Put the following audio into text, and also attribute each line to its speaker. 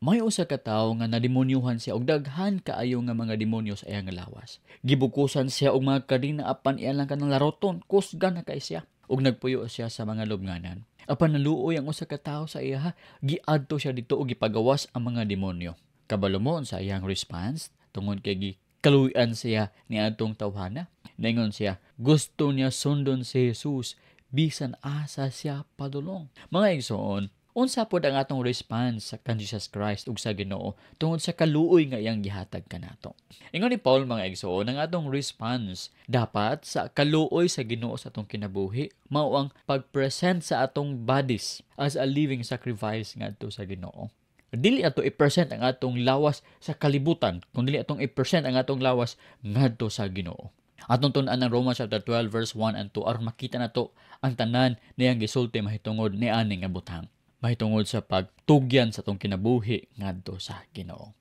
Speaker 1: May usa ka tawo nga nademonyohan siya og daghan kaayo nga mga demonyo sa iyang lawas. Gibukusan siya og mga kadina apan iya lang kanang laroton, kusgan na kay siya. Og nagpuyo siya sa mga lubnganan. Apan naluoy ang usa ka tawo sa iya, giadto siya dito og gipagawas ang mga demonyo. Kabalo mo sa iyang response tungod kay kaluyan siya ni atong tawhana. Ningon siya, gusto niya sundon si Jesus bisan asa siya padulong. Mga igsoon, unsa pod ang atong response sa kan Jesus Christ ug sa Ginoo tungod sa kaluoy nga iyang gihatag kanato. Ingon ni Paul mga igsoon, ang atong response dapat sa kaluoy sa Ginoo sa atong kinabuhi mao ang pag-present sa atong bodies as a living sacrifice ngadto sa Ginoo. Dili ato i-present ang atong lawas sa kalibutan, kung dili atong i-present ang atong lawas ngadto sa Ginoo. Atong tun-an ang Romans chapter 12 verse 1 and 2 aron makita nato ang tanan niyang gisulti mahitungod ni ani nga butang. Mahitungod sa pagtugyan sa atong kinabuhi ngadto sa Ginoo.